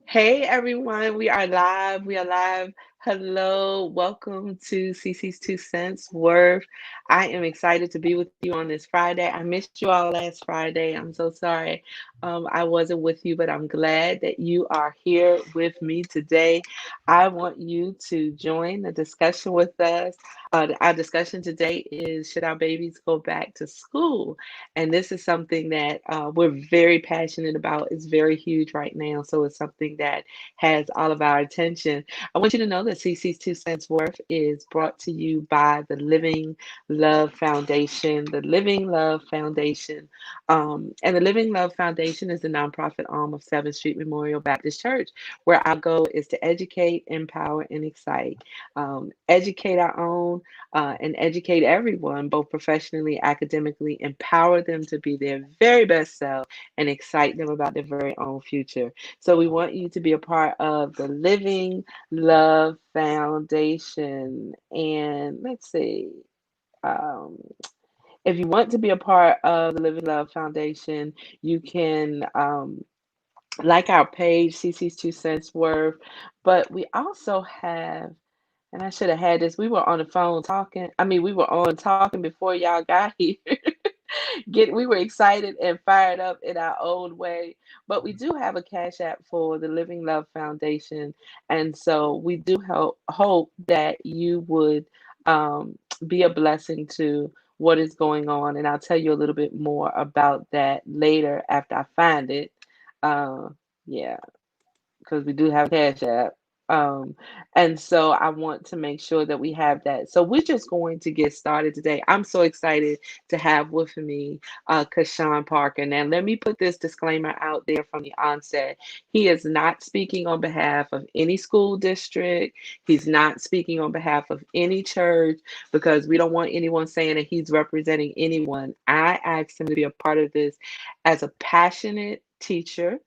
Hey everyone, we are live. We are live. Hello, welcome to CeCes Two Cents Worth. I am excited to be with you on this Friday. I missed you all last Friday. I'm so sorry I wasn't with you, but I'm glad that you are here with me today. I want you to join the discussion with us. Our discussion today is should our babies go back to school? And this is something that we're very passionate about. It's very huge right now. So it's something that has all of our attention. I want you to know that CC's Two Cents Worth is brought to you by the Living Love Foundation. The Living Love Foundation. And the Living Love Foundation is the nonprofit arm of 7th Street Memorial Baptist Church, where our goal is to educate, empower, and excite. Educate our own and educate everyone, both professionally, academically, empower them to be their very best self, and excite them about their very own future. So, we want you to be a part of the Living Love Foundation. And let's see. Um, if you want to be a part of the Living Love Foundation, you can like our page, CC's Two Cents Worth. But we also have, and I should have had this. We were on the phone talking. I mean, we were on talking before y'all got here. We were excited and fired up in our own way. But we do have a cash app for the Living Love Foundation, and so we do hope that you would be a blessing to what is going on. And I'll tell you a little bit more about that later after I find it. Uh, yeah, because we do have a cash app. Um, and so I want to make sure that we have that. So we're just going to get started today. I'm so excited to have with me CaShawn Parker. Now, let me put this disclaimer out there from the onset. He is not speaking on behalf of any school district. He's not speaking on behalf of any church because we don't want anyone saying that he's representing anyone. I asked him to be a part of this as a passionate teacher,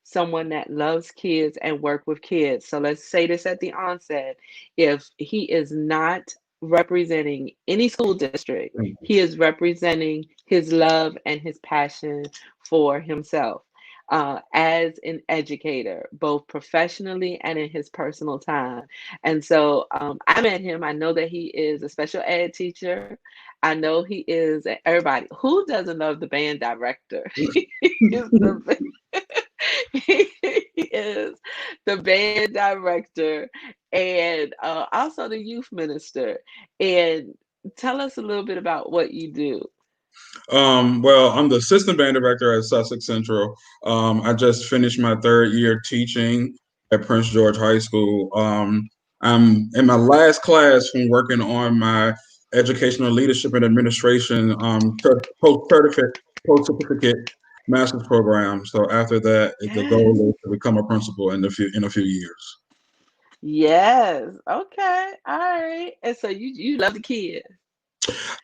someone that loves kids and work with kids. So let's say this at the onset. If he is not representing any school district, he is representing his love and his passion for himself. As an educator, both professionally and in his personal time. And so I met him. I know that he is a special ed teacher. I know he is, everybody who doesn't love the band director. He is the he is the band director and also the youth minister. And tell us a little bit about what you do. Well, I'm the assistant band director at Sussex Central. I just finished my third year teaching at Prince George High School. I'm in my last class from working on my educational leadership and administration post certificate master's program. So after that, the Yes. goal is to become a principal in a few years. Yes. Okay. All right. And so you love the kids.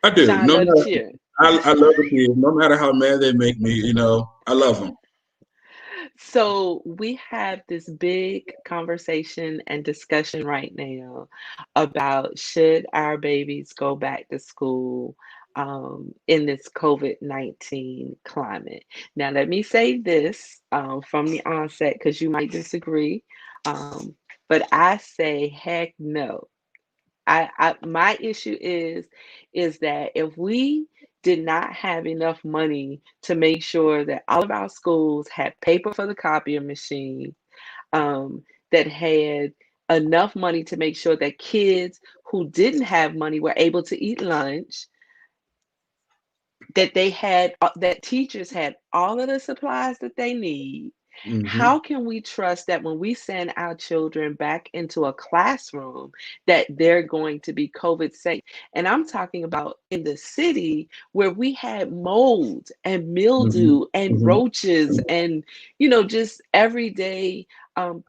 I do. Sean No love the matter, cheer. I love the kids. No matter how mad they make me, I love them. So we have this big conversation and discussion right now about should our babies go back to school in this COVID-19 climate. Now, let me say this from the onset because you might disagree, but I say heck no. My issue is that if we did not have enough money to make sure that all of our schools had paper for the copier machine, that had enough money to make sure that kids who didn't have money were able to eat lunch, that they had that teachers had all of the supplies that they need. Hmm. How can we trust that when we send our children back into a classroom that they're going to be COVID safe? And I'm talking about in the city where we had mold and Hmm. mildew and Hmm. roaches and just everyday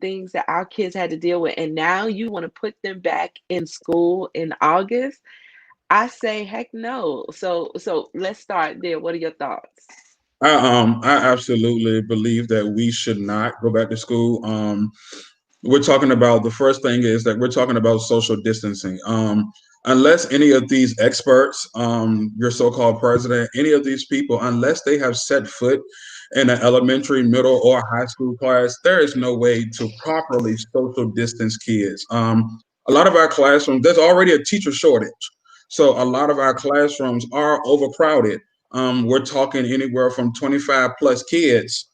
things that our kids had to deal with. And now you want to put them back in school in August? I say heck no. So let's start there. What are your thoughts? I absolutely believe that we should not go back to school. We're talking about the first thing is that we're talking about social distancing. Unless any of these experts, your so-called president, any of these people, unless they have set foot in an elementary, middle, or high school class, there is no way to properly social distance kids. A lot of our classrooms, there's already a teacher shortage. So a lot of our classrooms are overcrowded. We're talking anywhere from 25 plus kids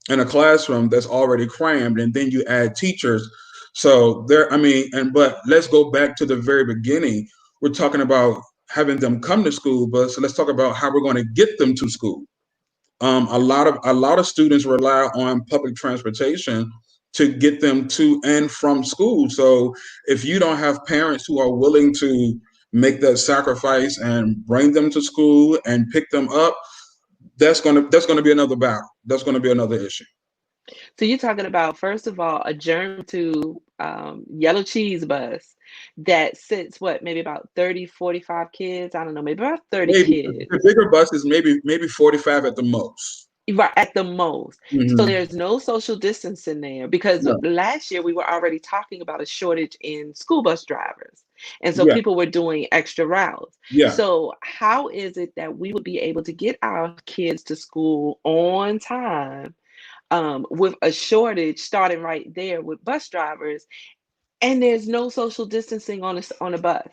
in a classroom that's already crammed, and then you add teachers. So there, I mean, but let's go back to the very beginning. We're talking about having them come to school, but so let's talk about how we're going to get them to school. A lot of students rely on public transportation to get them to and from school. So if you don't have parents who are willing to make that sacrifice and bring them to school and pick them up, that's gonna be another battle. That's gonna be another issue. So you're talking about, first of all, a germ to yellow cheese bus that sits what, maybe about 30, 45 kids. I don't know, maybe about 30 Maybe the kids. bigger buses, maybe 45 at the most. Right, at the most. So Hmm. there's no social distancing there, because No. last year we were already talking about a shortage in school bus drivers. And so Yeah, people were doing extra routes. yeah. So how is it that we would be able to get our kids to school on time, with a shortage starting right there with bus drivers, and there's no social distancing on a bus?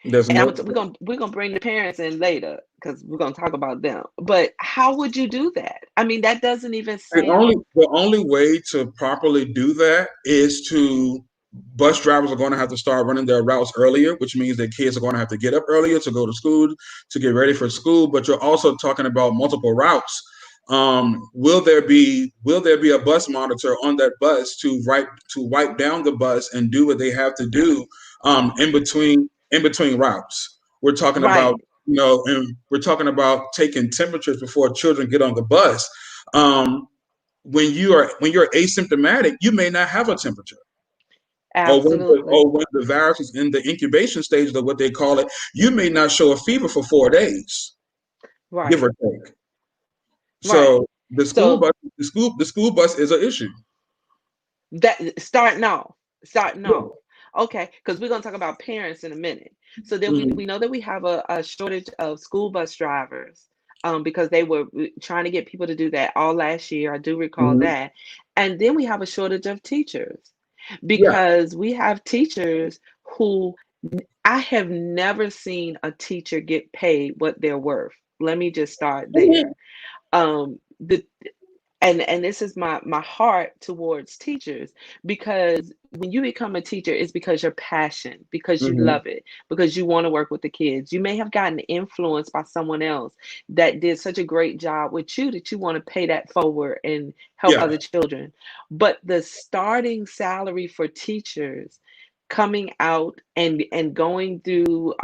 There's And no. we're gonna bring the parents in later because we're gonna talk about them. But how would you do that? I mean, that doesn't even The only sound the only way to properly do that is to bus drivers are going to have to start running their routes earlier, which means that kids are going to have to get up earlier to go to school to get ready for school. But you're also talking about multiple routes. Will there be a bus monitor on that bus to wipe down the bus and do what they have to do in between routes? We're talking about right, and we're talking about taking temperatures before children get on the bus. Um, when you're asymptomatic, you may not have a temperature. absolutely, Or when the virus is in the incubation stage of what they call it, you may not show a fever for 4 days, give right, or take. right. So the school So bus, the school bus is an issue. that starting Yeah. off, okay, because we're gonna talk about parents in a minute. So then we Mhm. we know that we have a shortage of school bus drivers, because they were trying to get people to do that all last year. I do recall Mhm. that. And then we have a shortage of teachers, Yeah. because we have teachers who, I have never seen a teacher get paid what they're worth. Let me just start Mhm. there. The and this is my heart towards teachers, because when you become a teacher, it's because you're passionate, because you Mhm. love it, because you want to work with the kids. You may have gotten influenced by someone else that did such a great job with you that you want to pay that forward and help Yeah. other children. But the starting salary for teachers coming out and going through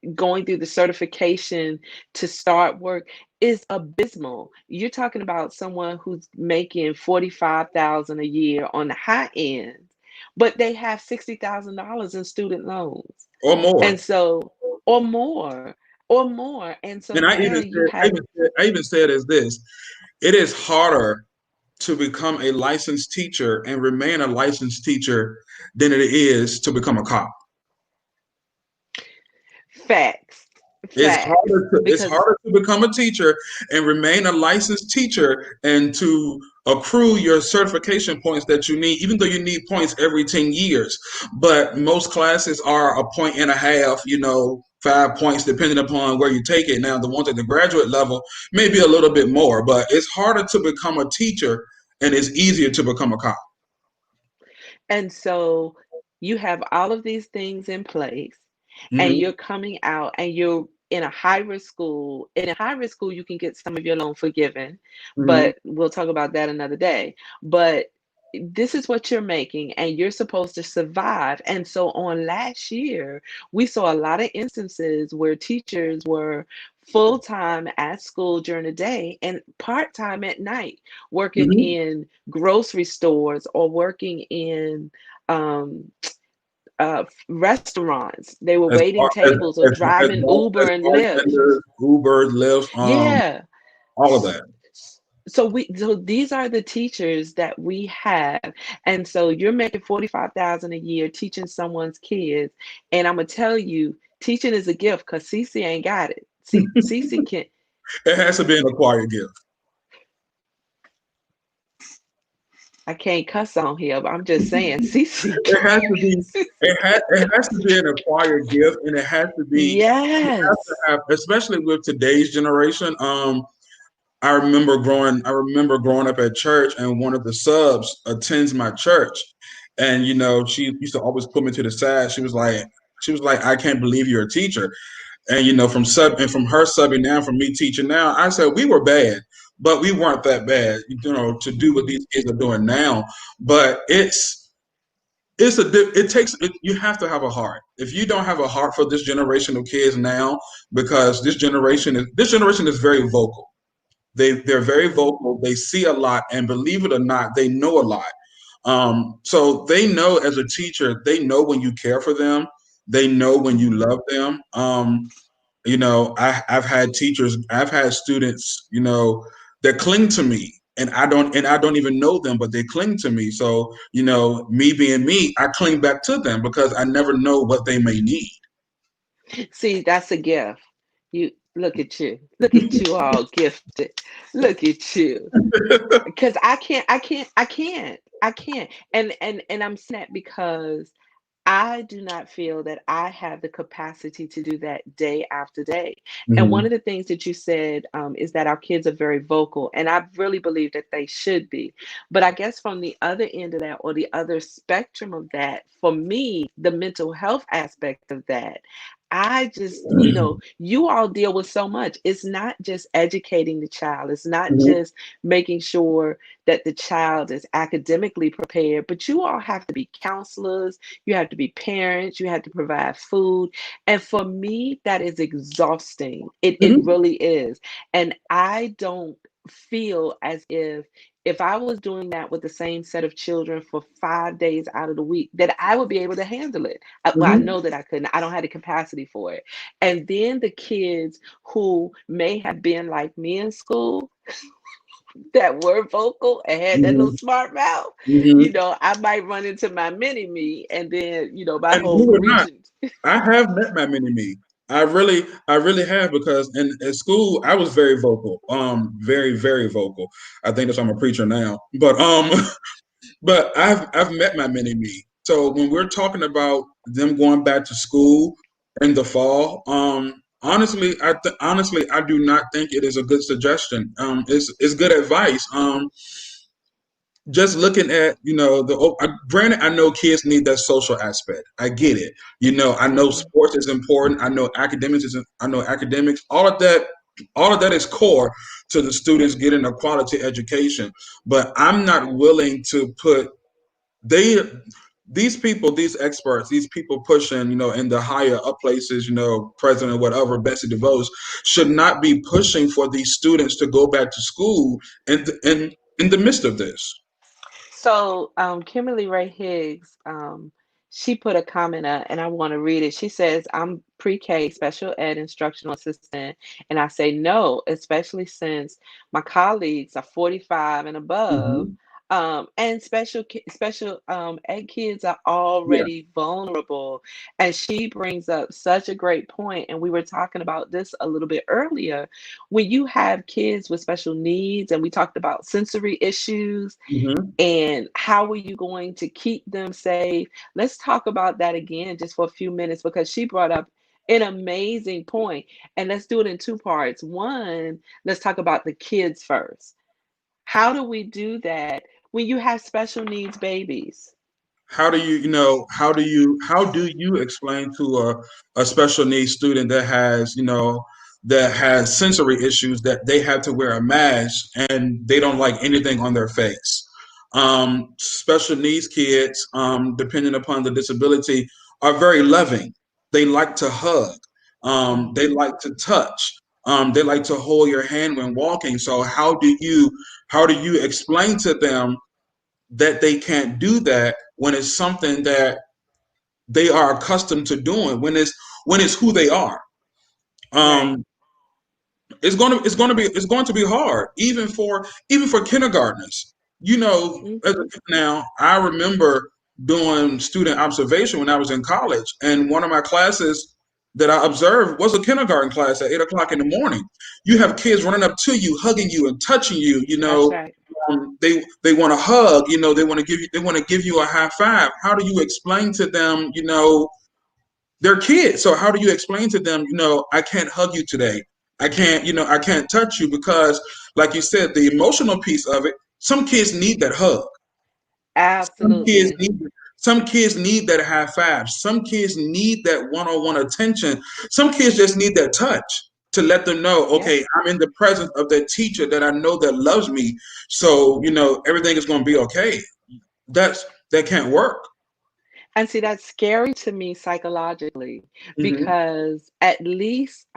the certification to start work is abysmal. You're talking about someone who's making 45,000 a year on the high end, but they have $60,000 in student loans. Or And more. so, or more, or more. And so And I now even you said, I have, even said, I even said as this, it is harder to become a licensed teacher and remain a licensed teacher than it is to become a cop. facts, It's facts, harder to it's because harder to become a teacher and remain a licensed teacher and to accrue your certification points that you need, even though you need points every 10 years. But most classes are a point and a half, 5 points, depending upon where you take it. Now, the ones at the graduate level may be a little bit more, but it's harder to become a teacher and it's easier to become a cop. and so you have all of these things in place, and Hmm. you're coming out and you're in a high risk school. In a high risk school, you can get some of your loan forgiven, Hmm. but we'll talk about that another day. But this is what you're making, and you're supposed to survive. And so on last year, we saw a lot of instances where teachers were full time at school during the day and part time at night, working Hmm. in grocery stores or working in um, restaurants. They were As, waiting as, tables or driving as Uber and Lyft. bartenders, Uber, Lyft, Yeah. all of that. So these are the teachers that we have. And so you're making 45,000 a year teaching someone's kids. And I'm gonna tell you, teaching is a gift because CeCe ain't got it. CeCe can. It has to be an acquired gift. I can't cuss on here, but I'm just saying, CC. It has to be. It has to be an acquired gift, and it has to be. You have to Yes. have, especially with today's generation. I remember growing up at church, and one of the subs attends my church, and she used to always put me to the side. She was like, I can't believe you're a teacher. And from her subbing now, from me teaching now, I said we were bad, but we weren't that bad, to do what Mhm. these kids are doing now. But it takes you have to have a heart. If you don't have a heart for this generation of kids now, because this generation is very vocal. They're very Mhm. vocal. They see a lot, and believe it or not, they know a lot. So they know, as a teacher, they know when you care for them. They know when you Mhm. love them. I've had students, that cling to me, and I don't even know them, but they cling to me. So, me being me, I cling back to them because I never know what they may need. See, that's a gift. You look at you. Look at you all gifted. Look at you. Because I can't. And I'm saying that because I do not feel that I have the capacity to do that day after day. And one Hmm. of the things that you said is that our kids are very vocal, and I really believe that they should be. But I guess from the other end of that, or the other spectrum of that, for me, the mental health aspect of that, I just, you all deal with so much. It's not just educating the child, it's not just making sure that the child is academically prepared, but you all have to be counselors, you have to be parents, you have to provide food. And for me, that is exhausting. It Hmm. really is. And I don't feel as if I was doing that with the same set of children for 5 days out of the week, that I would be able to handle it. Well, I Hmm. know that I couldn't. I don't have the capacity for it. And then the kids who may have been like me in school, that were vocal and had that little Hmm. smart mouth, Hmm. I might run into my mini me, and then, my And whole believe it or not, region. I have met my mini me. I really have, because in school I was very vocal, very, very vocal. I think that's why I'm a preacher now. But I've met my mini me. So when we're talking about them going back to school in the fall, honestly I do not think it is a good suggestion. It's good advice. Just looking at, granted, I know kids need that social aspect. I get it. I know Mhm. sports is important. I know academics. All of that is core to the students getting a quality education. But I'm not willing to put they these people, these experts, these people pushing, in the higher up places, president, whatever, Betsy DeVos, should not be pushing for these students to go back to school in the midst of this. So, Kimberly Ray Higgs, she put a comment up, and I want to read it. She says, "I'm pre-K special ed instructional assistant, and I say no, especially since my colleagues are 45 and above, Hmm. and special ed kids are Yeah. already vulnerable." And she brings up such a great point, and we were talking about this a little bit earlier. When you have kids with special needs, and we talked about sensory issues Hmm. and how are you going to keep them safe? Let's talk about that again just for a few minutes, because she brought up an amazing point. And let's do it in two parts. One, let's talk about the kids first. How do we do that when you have special needs babies? How do you explain to a special needs student that has sensory issues, that they have to wear a mask and they don't like anything on their face? Special needs kids, depending upon the disability, are very loving. They like to hug. They Mhm. like to touch. They like to hold your hand when walking. So how do you explain to them that they can't do that when it's something that they are accustomed to doing, when it's who they are? Right. um it's going to be hard, even for kindergartners. Mhm. Now I remember doing student observation when I was in college, and one of my classes that I observed was a kindergarten class at 8 o'clock in the morning. You have kids running up to you, hugging you and touching you, That's right. they want to hug, they want to give you a high five. How do you explain to them, they're kids. So how do you explain to them, I can't hug you today. I can't touch you because, like you said, the emotional piece of it, some kids need that hug. Some kids Absolutely. need some kids need that high five. Some kids need that one-on-one attention. Some kids just need that touch to let them know, Yep. okay, I'm in the presence of that teacher that I know that loves me. So, everything is going to be okay. That can't work. And see, that's scary to me psychologically Hmm. because at least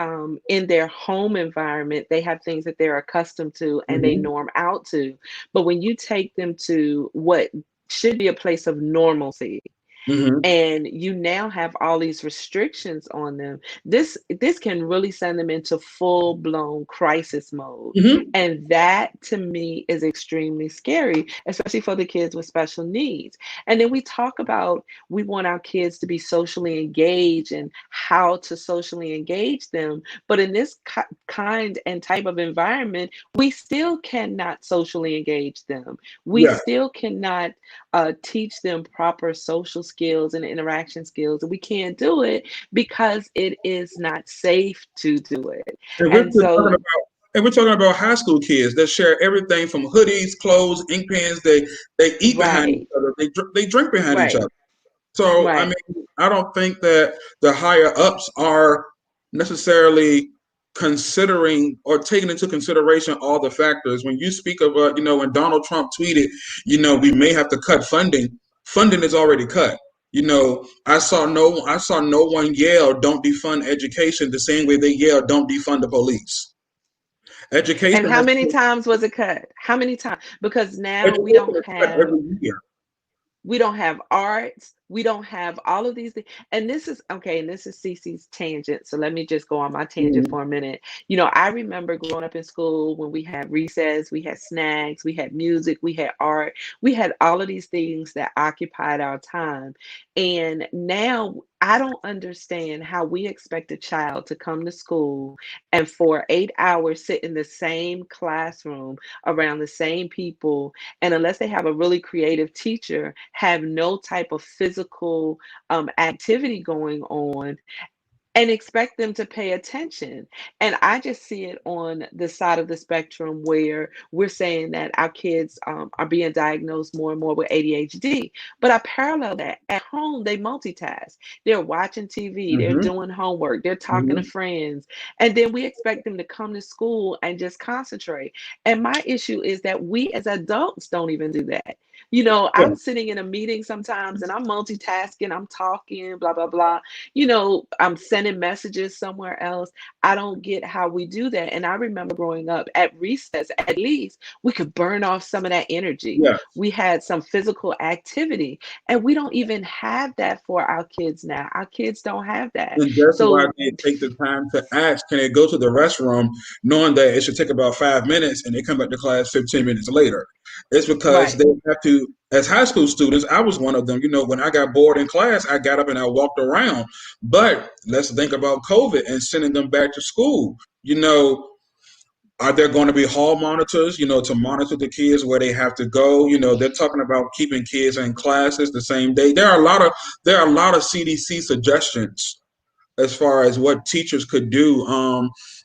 in their home environment, they have things that they're accustomed to and they Hmm. norm out to. But when you take them to what should be a place of normalcy, Hmm. and you now have all these restrictions on them, this can really send them into full blown crisis mode, Hmm. and that to me is extremely scary, especially for the kids with special needs. And then we talk about, we want our kids to be socially engaged and how to socially engage them, but in this kind and type of environment, we still cannot socially engage them. We Yeah. still cannot teach them proper social skills and interaction skills. And we can't do it because it is not safe to do it. And we're, And we're talking so, about and we're talking about high school kids that share everything from hoodies, clothes, ink pens. They eat behind each right, other. They drink behind each right, other. So, I right. mean, I don't think that the higher ups are necessarily considering or taking into consideration all the factors. When you speak of, when Donald Trump tweeted, we may have to cut funding. Funding is already cut. I saw no one yell, "Don't defund education," the same way they yell, "Don't defund the police." And Education how has many times was it cut? How many times? Because now education is cut every year. we don't have arts, we don't have all of these things. And this is okay, and this is CeCe's tangent. So let me just go on my tangent Mhm. for a minute. I remember growing up in school when we had recess, we had snacks, we had music, we had art, we had all of these things that occupied our time. And now I don't understand how we expect a child to come to school and for 8 hours sit in the same classroom around the same people, and unless they have a really creative teacher, have no type of physical activity going on, and expect them to pay attention. And I just see it on the side of the spectrum where we're saying that our kids are being diagnosed more and more with ADHD. But I parallel that at home, they multitask. They're watching TV, they're Mhm. doing homework, they're talking to Mhm. friends. And then we expect them to come to school and just concentrate. And my issue is that we as adults don't even do that. Yeah. I'm sitting in a meeting sometimes and I'm multitasking, I'm talking, blah, blah, blah. I'm sending messages somewhere else. I don't get how we do that. And I remember growing up at recess, at least we could burn off some of that energy. Yeah. We had some physical activity, and we don't even have that for our kids now. Our kids don't have that. And that's why So, they take the time to ask, can they go to the restroom, knowing that it should take about 5 minutes and they come back to class 15 minutes later. It's because they right. have to, as high school students, I was one of them. When I got bored in class, I got up and I walked around. But let's think about COVID and sending them back to school. Are there going to be hall monitors, to monitor the kids where they have to go? They're talking about keeping kids in classes the same day. There are a lot of CDC suggestions as far as what teachers could do.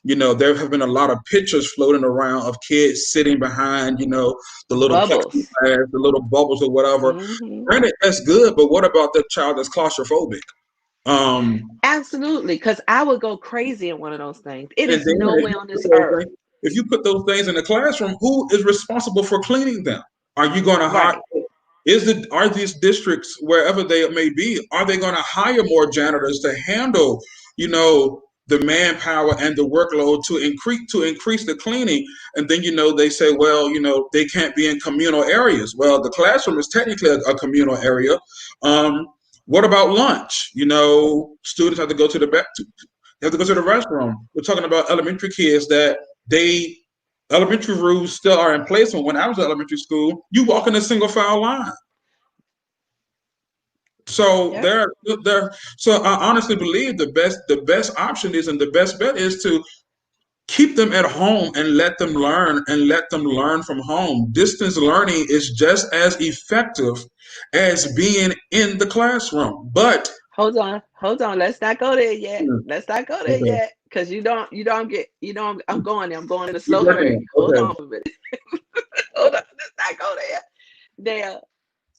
There have been a lot of pictures floating around of kids sitting behind, the little Bubbles. plexiglass, the little bubbles or whatever. Hmm. Granted, that's good, but what about the child that's claustrophobic? Um, Absolutely. Because I would go crazy in one of those things. It and is then no if way you on put this those earth. things, if you put those things in the classroom, who is responsible for cleaning them? Are you going to hire? Right. Are these districts, wherever they may be, are they going to hire more janitors to handle, the manpower and the workload to increase the cleaning? And then they say, well, they can't be in communal areas. Well, the classroom is technically a communal area. Um, what about lunch? Students have to go to the back. They have to go to the restroom. We're talking about elementary kids that they elementary rules still are in place. When I was in elementary school, you walk in a single file line. So Yep. there. So I honestly believe the best option is, and the best bet is to keep them at home and let them learn from home. Distance learning is just as effective as being in the classroom. But Hold on. Let's not go there yet. Let's not go there okay, yet. Because you don't get, you don't, I'm going there. I'm going in a keep slow working. hurry. Hold Okay. on a minute. Hold on. Let's not go there. Now,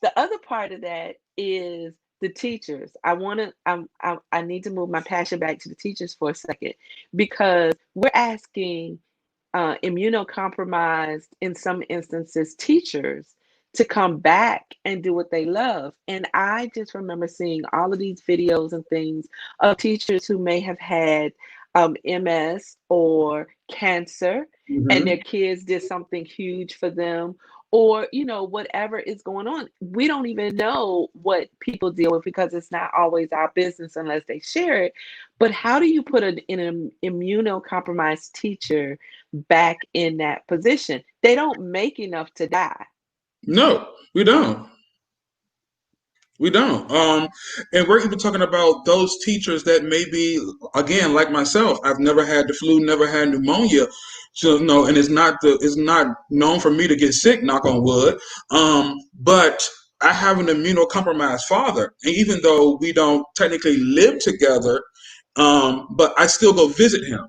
the other part of that is the teachers. I need to move my passion back to the teachers for a second because we're asking immunocompromised, in some instances, teachers to come back and do what they love. And I just remember seeing all of these videos and things of teachers who may have had MS or cancer, and their Hmm. kids did something huge for them, or whatever is going on. We don't even know what people deal with because it's not always our business unless they share it. But how do you put an immunocompromised teacher back in that position? They don't make enough to die. No, we don't. We don't. And we're even talking about those teachers that may be, again, like myself. I've never had the flu, never had pneumonia, so no, and it's not known for me to get sick. Knock on wood. But I have an immunocompromised father, and even though we don't technically live together, but I still go visit him.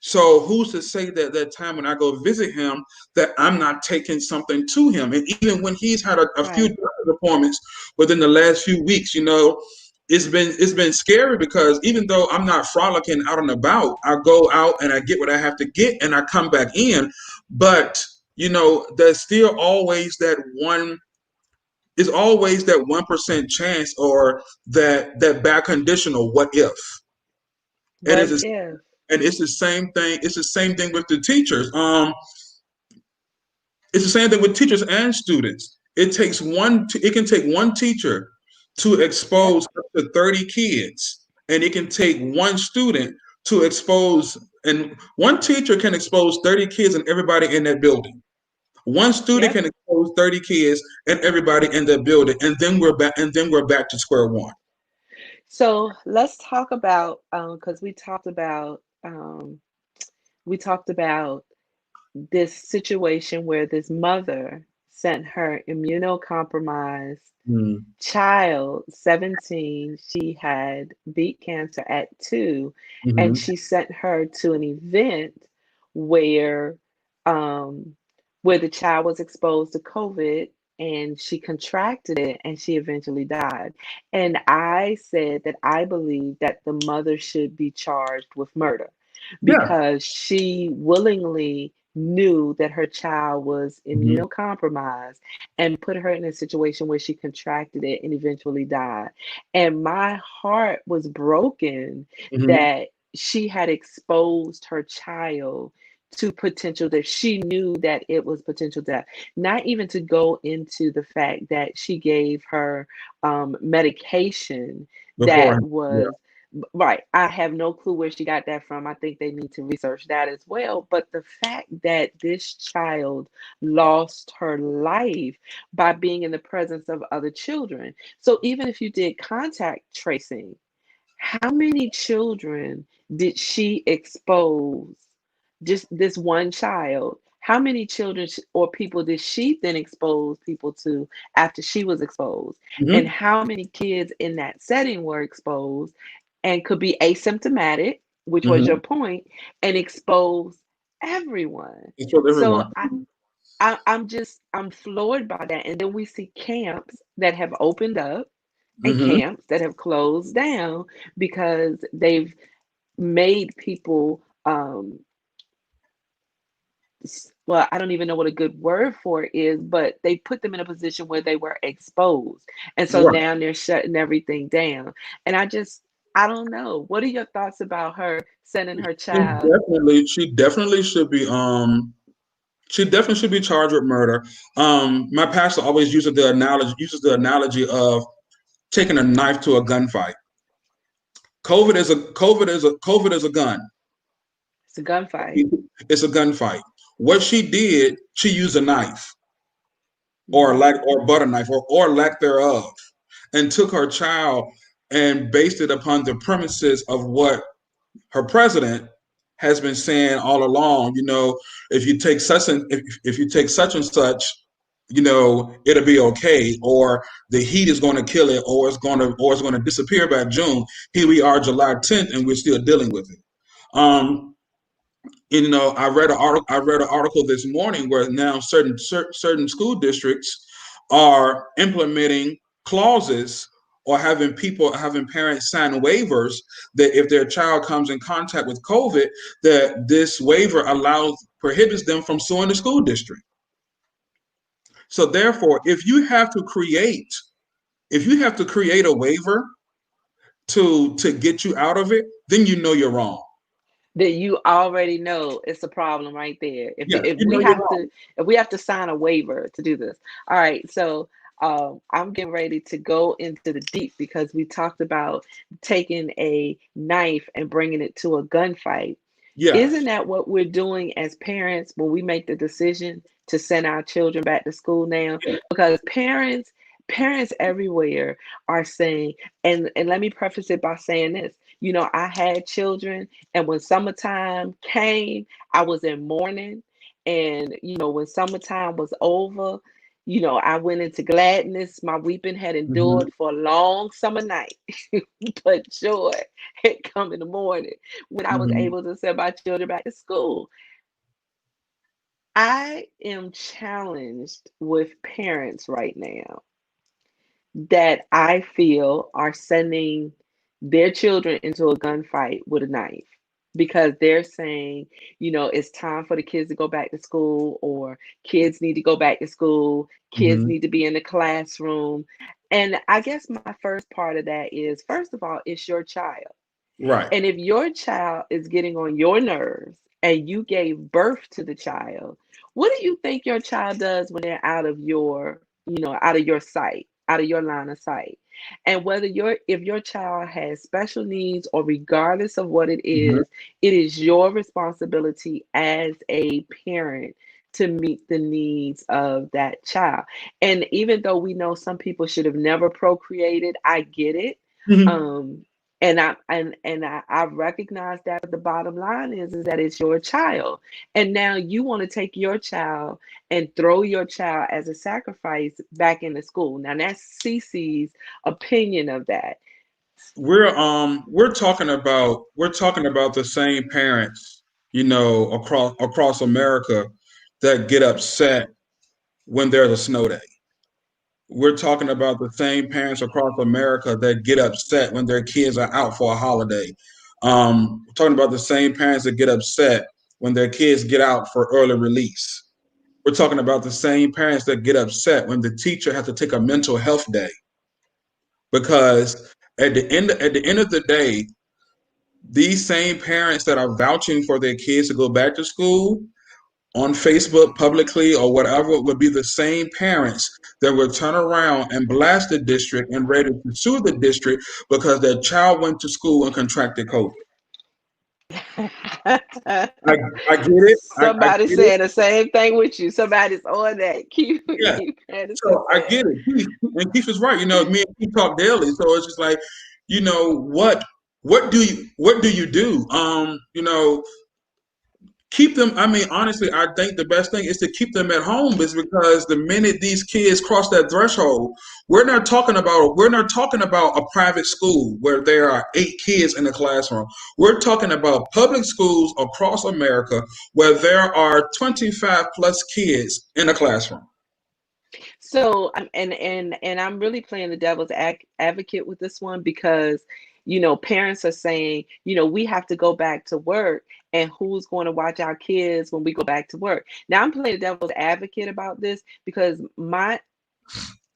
So who's to say that that time when I go visit him that I'm not taking something to him? And even when he's had a few Right. doctor's appointments within the last few weeks, it's been scary because even though I'm not frolicking out and about, I go out and I get what I have to get and I come back in. But there's still always that one. Is always that 1% chance or that bad conditional what if, and What if? it's the same thing. It's the same thing with the teachers. It's the same thing with teachers and students. It can take one teacher to Yep. expose up to 30 kids, and it can take one student to expose, and one teacher can expose 30 kids and everybody in that building. One student Yep. can expose 30 kids and everybody in that building, and then we're back to square one. So let's talk about because we talked about this situation where this mother sent her immunocompromised Mm-hmm. child, 17. She had beat cancer at 2, and Mm-hmm. she sent her to an event where um, where the child was exposed to COVID, and she contracted it and she eventually died. And I said that I believe that the mother should be charged with murder Yeah. because she willingly knew that her child was Mm-hmm. immunocompromised and put her in a situation where she contracted it and eventually died. And my heart was broken Mm-hmm. that she had exposed her child to potential, that she knew that it was potential death. Not even to go into the fact that she gave her medication Before. that Yeah. was right. I have no clue where she got that from. I think they need to research that as well. But the fact that this child lost her life by being in the presence of other children. So even if you did contact tracing, how many children did she expose? Just this one child. How many children or people did she then expose people to after she was exposed? And Mm-hmm. how many kids in that setting were exposed and could be asymptomatic, which was your Mm-hmm. point, and expose everyone? It's for So everyone. I'm floored by that. And then we see camps that have opened up and Mm-hmm. camps that have closed down because they've made people well, I don't even know what a good word for it is, but they put them in a position where they were exposed. And so Right. now they're shutting everything down. And I don't know. What are your thoughts about her sending her child? She definitely should be charged with murder. My pastor always uses the analogy of taking a knife to a gunfight. COVID is a gun. It's a gunfight. It's a gunfight. What she did, she used a knife Mhm. or butter knife or lack thereof, and took her child and based it upon the premises of what her president has been saying all along, if you take such and if you take such and such, it'll be okay, or the heat is going to kill it, or it's going to disappear by June. Here we are, July 10th, and we're still dealing with it. Um, I read an article this morning where now certain school districts are implementing clauses or having parents sign waivers that if their child comes in contact with COVID, that this waiver prohibits them from suing the school district. So therefore, if you have to create a waiver to get you out of it, then you're wrong. That you already know it's a problem right there. If Yeah, if you know we you're have wrong. to if we have to sign a waiver to do this. All right, so I'm getting ready to go into the deep because we talked about taking a knife and bringing it to a gunfight. Isn't Yes. that what we're doing as parents when we make the decision to send our children back to school now? Because parents everywhere are saying, and let me preface it by saying this. I had children, and when summertime came, I was in mourning. And when summertime was over, I went into gladness. My weeping had Hmm. endured for a long summer night, but joy had come in the morning when I was Hmm. able to send my children back to school. I am challenged with parents right now that I feel are sending their children into a gunfight with a knife because they're saying, it's time for the kids to go back to school, or kids need to go back to school, kids Hmm. need to be in the classroom. And I guess my first part of that is, first of all, it's your child. Right. And if your child is getting on your nerves and you gave birth to the child, what do you think your child does when they're out of your sight, out of your line of sight? And if your child has special needs or regardless of what Hmm. it is your responsibility as a parent to meet the needs of that child. And even though we know some people should have never procreated, I get it. Hmm. Um, and I recognize that, but the bottom line is that it's your child. And now you want to take your child and throw your child as a sacrifice back into school. Now that's CeCe's opinion of that. We're talking about the same parents, across America that get upset when there's a snow day. We're talking about the same parents across America that get upset when their kids are out for a holiday. We're talking about the same parents that get upset when their kids get out for early release. We're talking about the same parents that get upset when the teacher has to take a mental health day, because at the end of the day, these same parents that are vouching for their kids to go back to school on Facebook publicly or whatever would be the same parents that would turn around and blast the district and ready to sue the district because their child went to school and contracted COVID. I, I get it. I Somebody get it. saying the same thing with you. Somebody's on that. Keep Yeah. keep Anderson So I saying. get it. And Keith is right. Me and Keith talk daily. So it's just like, what do you do? Keep them. I mean, honestly, I think the best thing is to keep them at home, is because the minute these kids cross that threshold, we're not talking about a private school where there are 8 kids in the classroom. We're talking about public schools across America where there are 25 plus kids in a classroom. So and I'm really playing the devil's advocate with this one because parents are saying we have to go back to work, and who's going to watch our kids when we go back to work? Now I'm playing the devil's advocate about this because my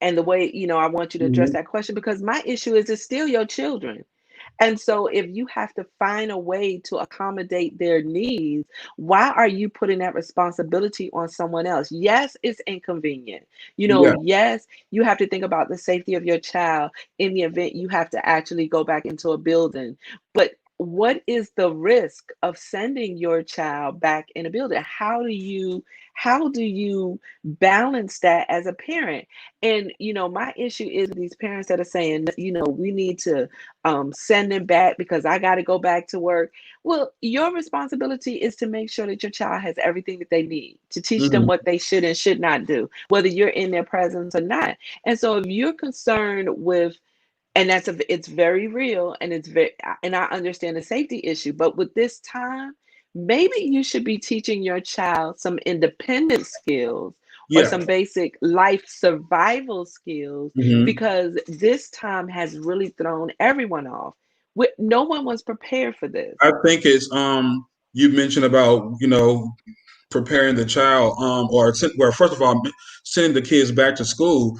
and the way I want you to address Mhm. that question, because my issue is it's still your children. And so, if you have to find a way to accommodate their needs, why are you putting that responsibility on someone else? Yes, it's inconvenient. Yeah. Yes, you have to think about the safety of your child in the event you have to actually go back into a building. But what is the risk of sending your child back in a building? How do you balance that as a parent? And my issue is these parents that are saying, we need to send them back because I got to go back to work. Well, your responsibility is to make sure that your child has everything that they need to teach them Hmm. what they should and should not do, whether you're in their presence or not. And so if you're concerned with, and it's very real, and I understand the safety issue, but with this time, maybe you should be teaching your child some independent skills or Yeah. some basic life survival skills, Hmm. because this time has really thrown everyone off. No one was prepared for this. I think it's you mentioned about preparing the child well, first of all, sending the kids back to school.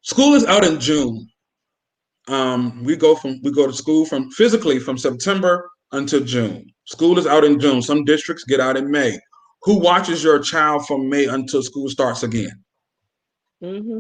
School is out in June. We go to school from physically from September until June. School is out in June. Some districts get out in May. Who watches your child from May until school starts again? Hmm.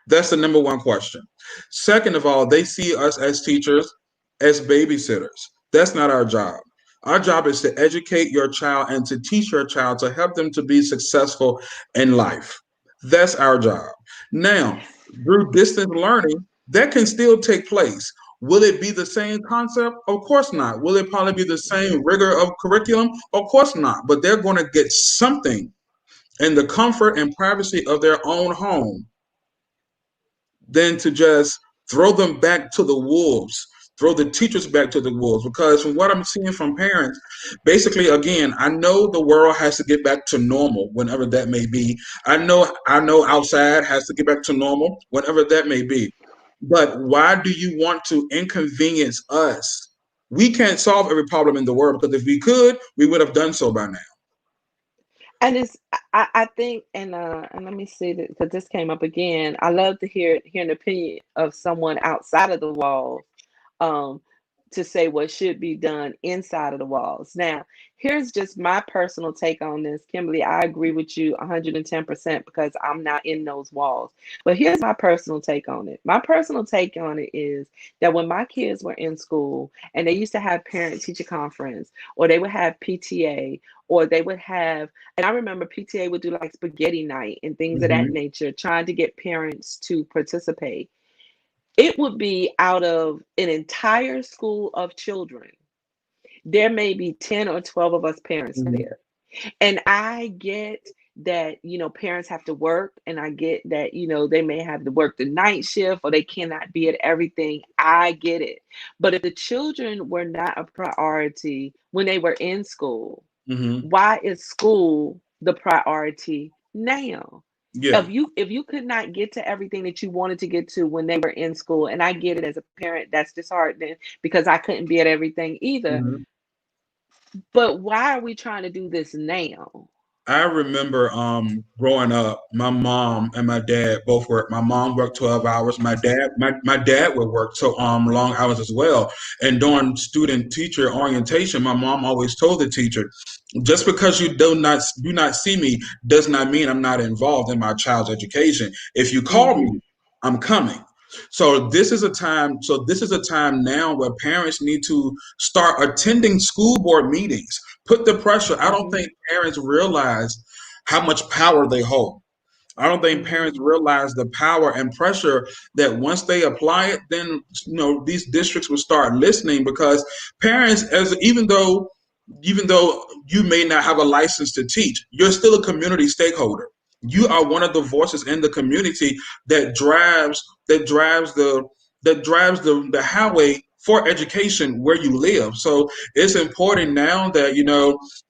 That's the number one question. Second of all, they see us as teachers as babysitters. That's not our job. Our job is to educate your child and to teach your child to help them to be successful in life. That's our job. Now, through distance learning, that can still take place. Will it be the same concept? Of course not. Will it probably be the same rigor of curriculum? Of course not. But they're going to get something in the comfort and privacy of their own home than to just throw them back to the wolves, throw the teachers back to the wolves. Because from what I'm seeing from parents, basically, again, I know the world has to get back to normal whenever that may be. I know outside has to get back to normal whenever that may be. But why do you want to inconvenience us? We can't solve every problem in the world, because if we could, we would have done so by now. And I think, and let me see that, because this came up again. I love to hear an opinion of someone outside of the walls, um, to say what should be done inside of the walls. Now, here's just my personal take on this, Kimberly. I agree with you 110% because I'm not in those walls. But here's my personal take on it. My personal take on it is that when my kids were in school and they used to have parent teacher conference, or they would have PTA, or they would have, and I remember PTA would do like spaghetti night and things of that Hmm. nature, trying to get parents to participate. It would be out of an entire school of children. There may be 10 or 12 of us parents Hmm. there. And I get that, parents have to work, and I get that, they may have to work the night shift or they cannot be at everything. I get it. But if the children were not a priority when they were in school, Hmm. why is school the priority now? Yeah. If you could not get to everything that you wanted to get to when they were in school, and I get it, as a parent that's disheartening because I couldn't be at everything either, Hmm. but why are we trying to do this now? I remember growing up, my mom and my dad both worked. My mom worked 12 hours. My dad would work so long hours as well. And during student teacher orientation, my mom always told the teacher, just because you do not see me does not mean I'm not involved in my child's education. If you call Hmm. me, I'm coming. So this is a time now where parents need to start attending school board meetings. Put the pressure. I don't Hmm. think parents realize how much power they hold. I don't think Hmm. parents realize the power and pressure that once they apply it, then these districts will start listening, because parents, as even though you may not have a license to teach, you're still a community stakeholder. You are one of the voices in the community that drives the highway for education where you live. So it's important now that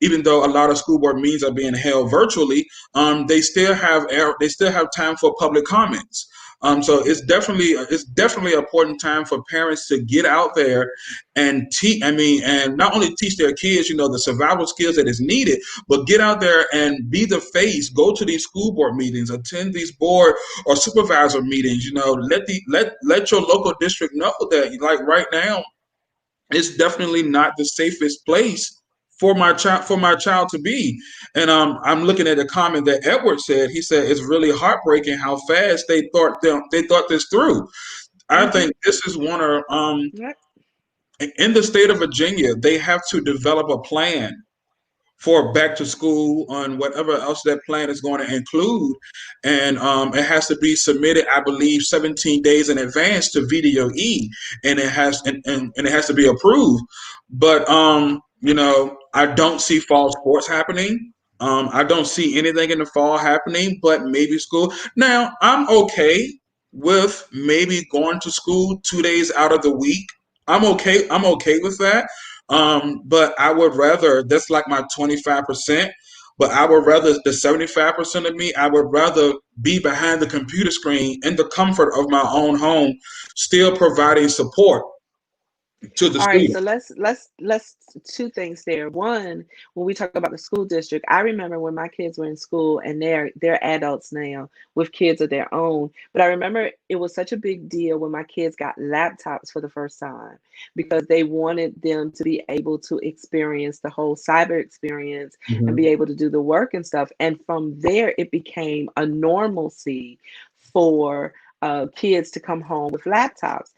even though a lot of school board meetings are being held virtually, they still have time for public comments. So it's definitely an important time for parents to get out there and teach. I mean, and not only teach their kids, the survival skills that is needed, but get out there and be the face. Go to these school board meetings, attend these board or supervisor meetings. Let your local district know that, like, right now, it's definitely not the safest place for my child to be. And I'm looking at a comment that Edward said. He said it's really heartbreaking how fast they thought this through. I Hmm. think this is one of Yep. in the state of Virginia, they have to develop a plan for back to school on whatever else that plan is going to include. And it has to be submitted, I believe, 17 days in advance to VDOE, and it has to be approved. But I don't see fall sports happening. I don't see anything in the fall happening, but maybe school. Now, I'm okay with maybe going to school 2 days out of the week. I'm okay. I'm okay with that. But I would rather, that's like my 25%, but I would rather the 75% of me, I would rather be behind the computer screen in the comfort of my own home, still providing support to the All right, so student. let's two things there. One, when we talk about the school district, I remember when my kids were in school, and they're adults now with kids of their own. But I remember it was such a big deal when my kids got laptops for the first time, because they wanted them to be able to experience the whole cyber experience and be Mhm. able to do the work and stuff. And from there, it became a normalcy for kids to come home with laptops.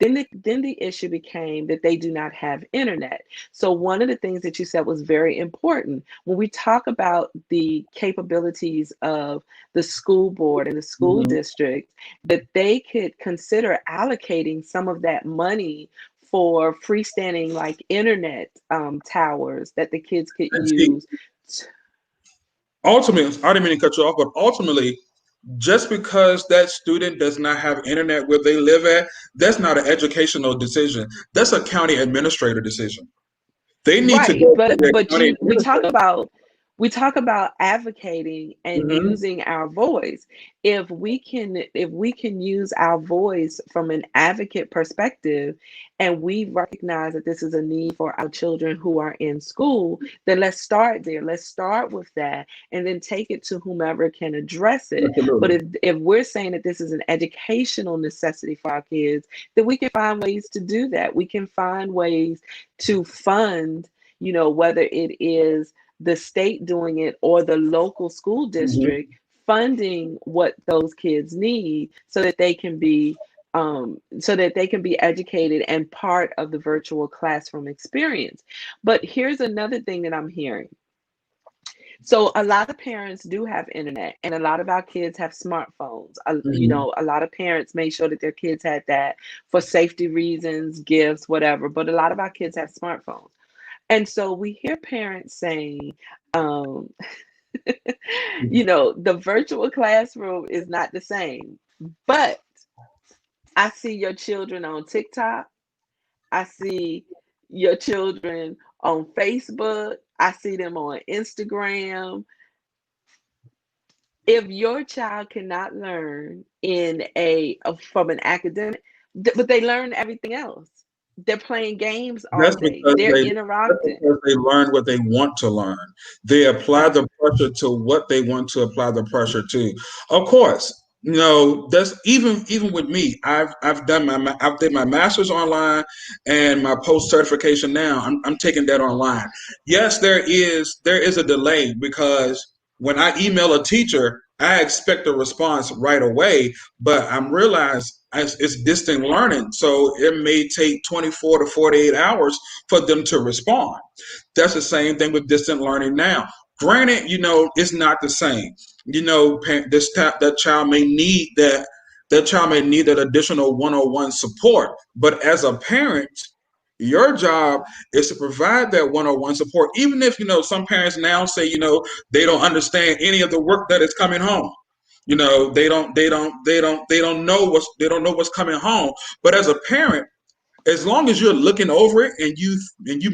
Then the issue became that they do not have internet. So one of the things that you said was very important. When we talk about the capabilities of the school board and the school Mhm. district, that they could consider allocating some of that money for freestanding like internet towers that the kids could And see, use. ultimately, I didn't mean to cut you off, but ultimately, just because that student does not have internet where they live at, that's not an educational decision. That's a county administrator decision. They need to Right, go to their but county you administrator. we talk about advocating and Hmm. using our voice. If we can use our voice from an advocate perspective, and we recognize that this is a need for our children who are in school, then let's start there. Let's start with that and then take it to whomever can address it. But Absolutely. if we're saying that this is an educational necessity for our kids, then we can find ways to do that. We can find ways to fund, whether it is the state doing it or the local school Hmm. district funding what those kids need, so that they can be educated and part of the virtual classroom experience. But here's another thing that I'm hearing. So a lot of parents do have internet, and a lot of our kids have smartphones. Hmm. A lot of parents made sure that their kids had that for safety reasons, gifts, whatever. But a lot of our kids have smartphones. And so we hear parents saying, um, the virtual classroom is not the same. But I see your children on TikTok. I see your children on Facebook. I see them on Instagram. If your child cannot learn in from an academic, but they learn everything else. They're playing games all That's day. because They're they that's interacting. because they learn what they want to learn. They apply the pressure to what they want to apply the pressure to. Of course, that's even with me. I've done I've did my master's online and my post certification now. I'm taking that online. Yes, there is a delay because when I email a teacher, I expect a response right away, but I'm realized it's distant learning. So it may take 24 to 48 hours for them to respond. That's the same thing with distant learning now. Granted, it's not the same. That child may need that additional one-on-one support. But as a parent, your job is to provide that one-on-one support. Even if some parents now say they don't understand any of the work that is coming home. They don't know what's coming home. But as a parent, as long as you're looking over it and you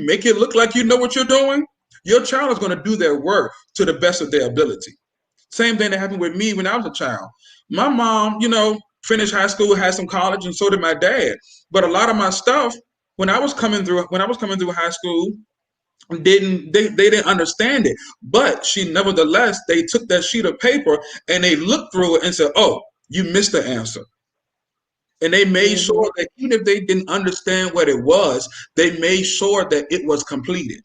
make it look like you know what you're doing, your child is going to do their work to the best of their ability. Same thing that happened with me when I was a child. My mom, finished high school, had some college, and so did my dad. But a lot of my stuff, when I was coming through high school, they didn't understand it. But nevertheless, they took that sheet of paper and they looked through it and said, "Oh, you missed the answer." And they made Hmm. sure that even if they didn't understand what it was, they made sure that it was completed.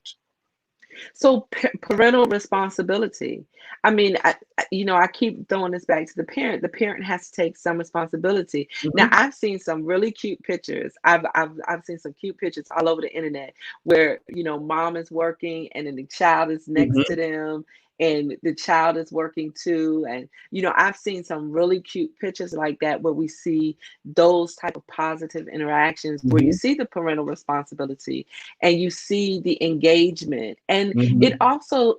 So parental responsibility. I mean, I keep throwing this back to the parent. The parent has to take some responsibility. Now, Hmm. I've seen some really cute pictures. I've seen some cute pictures all over the internet where mom is working and then the child is next to Hmm. them. And the child is working too. And, I've seen some really cute pictures like that where we see those type of positive interactions where you Hmm. see the parental responsibility and you see the engagement, and Hmm. also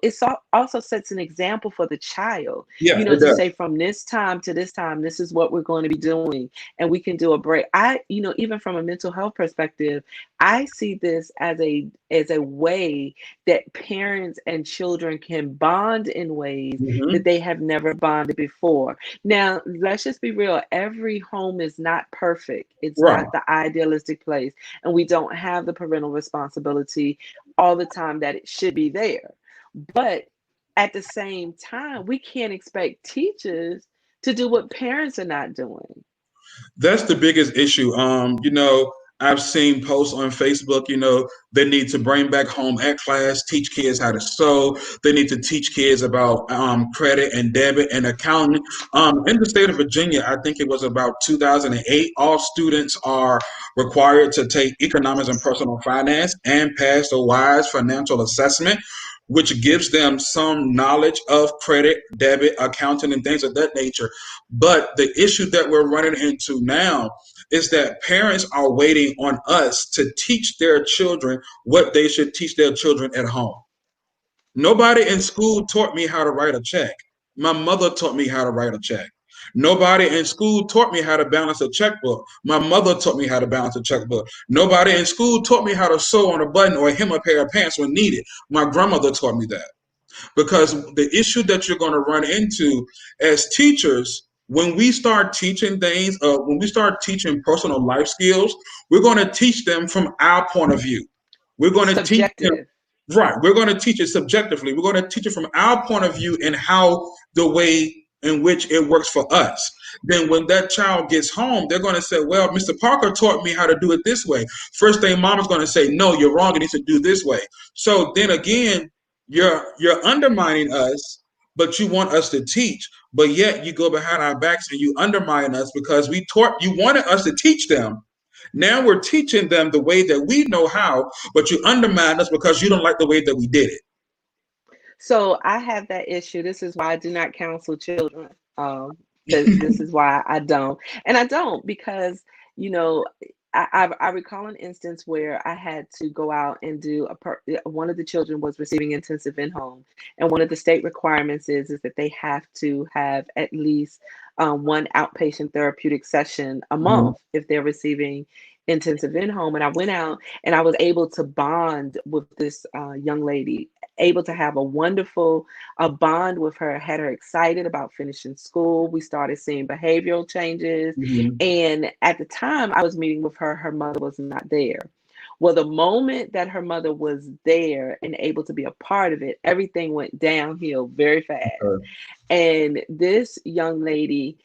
sets an example for the child, Yeah, it to does. say from this time to this time this is what we're going to be doing, and we can do a break. Even from a mental health perspective, I see this as a way that parents and children can bond in ways that Hmm. they have never bonded before. Now, let's just be real. Every home is not perfect. It's Right. not the idealistic place, and we don't have the parental responsibility all the time that it should be there. But at the same time, we can't expect teachers to do what parents are not doing. That's the biggest issue. I've seen posts on Facebook, they need to bring back home ec class, teach kids how to sew. They need to teach kids about credit and debit and accounting. In the state of Virginia, I think it was about 2008, all students are required to take economics and personal finance and pass the WISE financial assessment, which gives them some knowledge of credit, debit, accounting, and things of that nature. But the issue that we're running into now is that parents are waiting on us to teach their children what they should teach their children at home. Nobody in school taught me how to write a check. My mother taught me how to write a check. Nobody in school taught me how to balance a checkbook. My mother taught me how to balance a checkbook. Nobody in school taught me how to sew on a button or hem a pair of pants when needed. My grandmother taught me that. Because the issue that you're going to run into as teachers, when we start teaching things, when we start teaching personal life skills, we're going to teach them from our point of view. We're going to teach them, Subjective. right, we're going to teach it subjectively. We're going to teach it from our point of view and how the way in which it works for us. Then when that child gets home, they're going to say, well, Mr. Parker taught me how to do it this way. First thing mom is going to say, no, you're wrong. You need to do this way. So then again, you're undermining us, but you want us to teach, but yet you go behind our backs and you undermine us because we taught you wanted us to teach them. Now we're teaching them the way that we know how, but you undermine us because you don't like the way that we did it. So I have that issue. This is why I do not counsel children. This is why I don't, and I don't because you know I recall an instance where I had to go out and do one of the children was receiving intensive in home, and one of the state requirements is that they have to have at least one outpatient therapeutic session a Mhm. month if they're receiving intensive in home. And I went out and I was able to bond with this young lady, able to have a wonderful bond with her, had her excited about finishing school. We started seeing behavioral changes. Mhm. And at the time I was meeting with her, her mother was not there. Well, the moment that her mother was there and able to be a part of it, everything went downhill very fast. And this young lady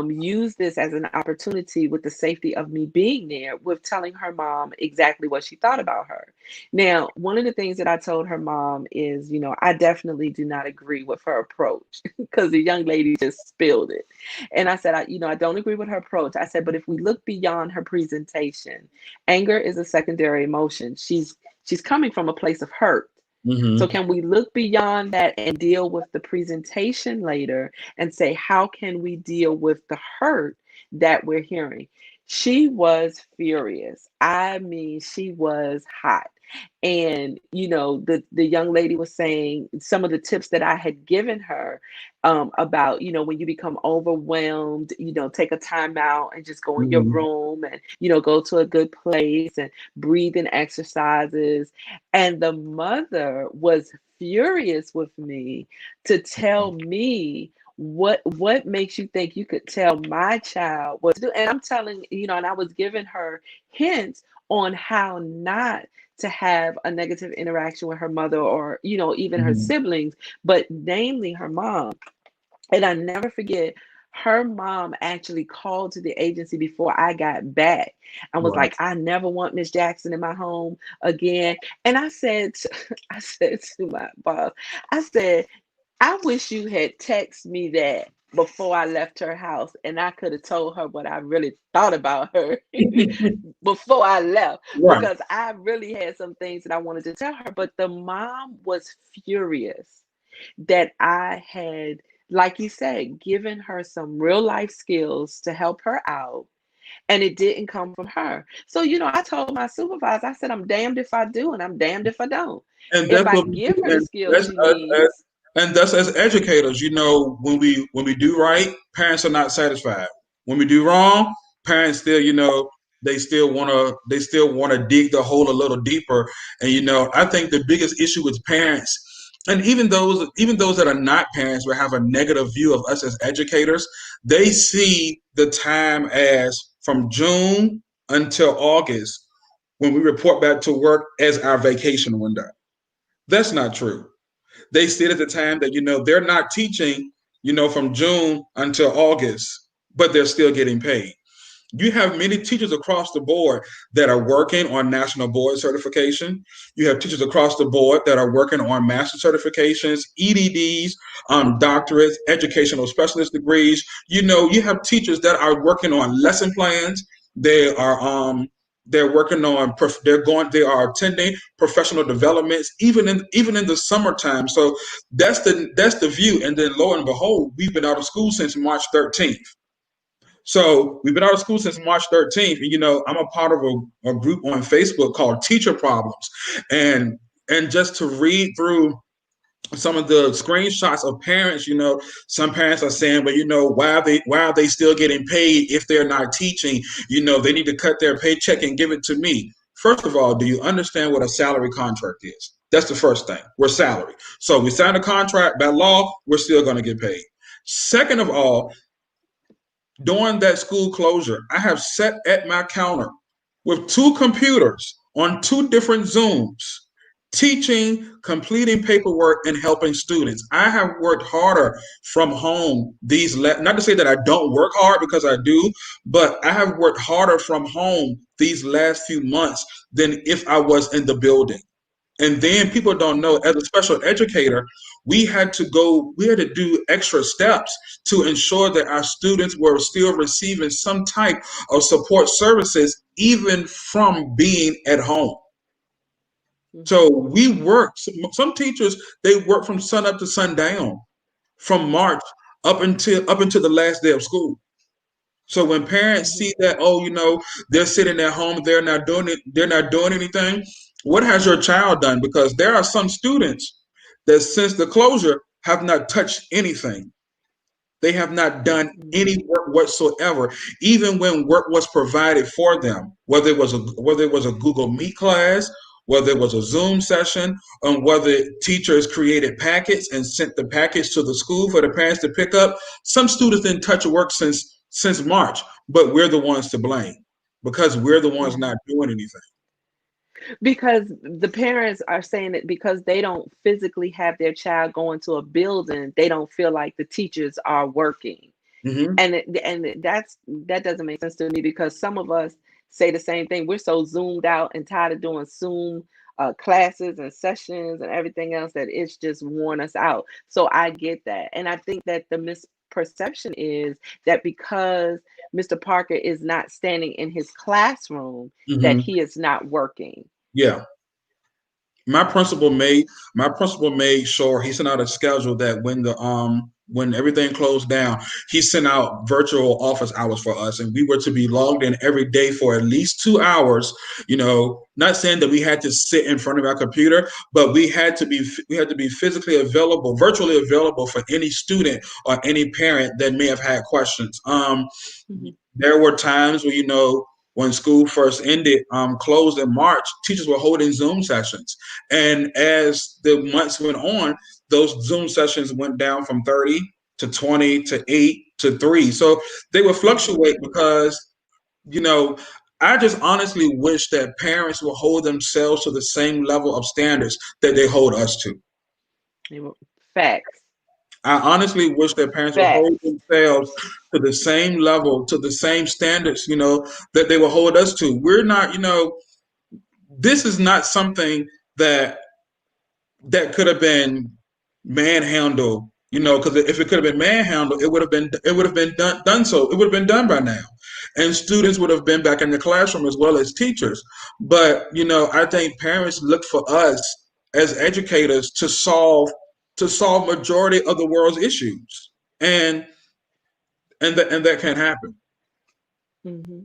used this as an opportunity with the safety of me being there, with telling her mom exactly what she thought about her. Now, one of the things that I told her mom is, I definitely do not agree with her approach because the young lady just spilled it. And I said, I don't agree with her approach. I said, but if we look beyond her presentation, anger is a secondary emotion. She's coming from a place of hurt. So Mhm. can we look beyond that and deal with the presentation later and say, how can we deal with the hurt that we're hearing? She was furious. I mean, she was hot. And the young lady was saying some of the tips that I had given her about when you become overwhelmed, take a time out and just go in your Mhm. room and go to a good place and breathing exercises. And the mother was furious with me to tell me what makes you think you could tell my child what to do. And I'm telling, and I was giving her hints on how not to have a negative interaction with her mother or even her Mhm. siblings, but namely her mom. And I never forget Her mom actually called to the agency before I got back and was Right. like, I never want Miss Jackson in my home again. And I said, I said to my boss, I said, I wish you had texted me that before I left her house and I could have told her what I really thought about her before I left, Right. because I really had some things that I wanted to tell her. But the mom was furious that I had, like you said, given her some real life skills to help her out, and it didn't come from her. So, I told my supervisor, I said, I'm damned if I do, and I'm damned if I don't. And If that's I what we give do. her the skills she As needs. and that's as educators, when we do right, parents are not satisfied. When we do wrong, parents still, they still wanna dig the hole a little deeper. And I think the biggest issue with parents, and even those that are not parents will have a negative view of us as educators, they see the time as from June until August when we report back to work as our vacation window. That's not true. They said at the time that they're not teaching, from June until August, but they're still getting paid. You have many teachers across the board that are working on national board certification. You have teachers across the board that are working on master certifications, EDDs, doctorates, educational specialist degrees. You have teachers that are working on lesson plans. They are they're working on they are attending professional developments even in the summertime. So that's the view. And then lo and behold, we've been out of school since March 13th. So we've been out of school since March 13th. And, I'm a part of a group on Facebook called Teacher Problems. And just to read through some of the screenshots of parents, some parents are saying, but why are they still getting paid if they're not teaching? They need to cut their paycheck and give it to me. First of all, do you understand what a salary contract is? That's the first thing. We're salary. So we sign a contract by law, we're still going to get paid. Second of all, during that school closure, I have sat at my counter with two computers on two different Zooms, teaching, completing paperwork, and helping students. I have worked harder from home not to say that I don't work hard, because I do, but I have worked harder from home these last few months than if I was in the building. And then people don't know, as a special educator, we had to do extra steps to ensure that our students were still receiving some type of support services, even from being at home. So Mhm. we work, some teachers, they work from sun up to sundown from March up until the last day of school. So when parents Mhm. see that, oh, they're sitting at home, they're not doing anything. What has your child done? Because there are some students that since the closure have not touched anything. They have not done any Mhm. work whatsoever, even when work was provided for them, whether it was a Google Meet class, whether it was a Zoom session, and whether teachers created packets and sent the packets to the school for the parents to pick up. Some students didn't touch work since March, but we're the ones to blame because we're the ones not Mhm. doing anything. Because the parents are saying that because they don't physically have their child going to a building, they don't feel like the teachers are working. Hmm. And that doesn't make sense to me, because some of us say the same thing. We're so zoomed out and tired of doing Zoom classes and sessions and everything else that it's just worn us out. So I get that. And I think that the misperception is that because Mr. Parker is not standing in his classroom, that Hmm. he is not working. Yeah. My principal made sure he sent out a schedule that when everything closed down, he sent out virtual office hours for us, and we were to be logged in every day for at least 2 hours. Not saying that we had to sit in front of our computer, but we had to be physically available, virtually available for any student or any parent that may have had questions. Mhm. There were times where, when school first ended, closed in March, teachers were holding Zoom sessions. And as the months went on, those Zoom sessions went down from 30 to 20 to 8 to 3. So they would Mhm. fluctuate because, you know, I just honestly wish that parents will hold themselves to the same level of standards that they hold us to. They were- Facts. I honestly wish that parents would hold Facts. themselves to the same level, to the same standards, that they will hold us to. We're not, this is not something that could have been manhandled, because if it could have been manhandled, it would have been done so. It would have been done by now. And students would have been back in the classroom as well as teachers. But, I think parents look for us as educators to solve majority of the world's issues. And that can't happen. Hmm.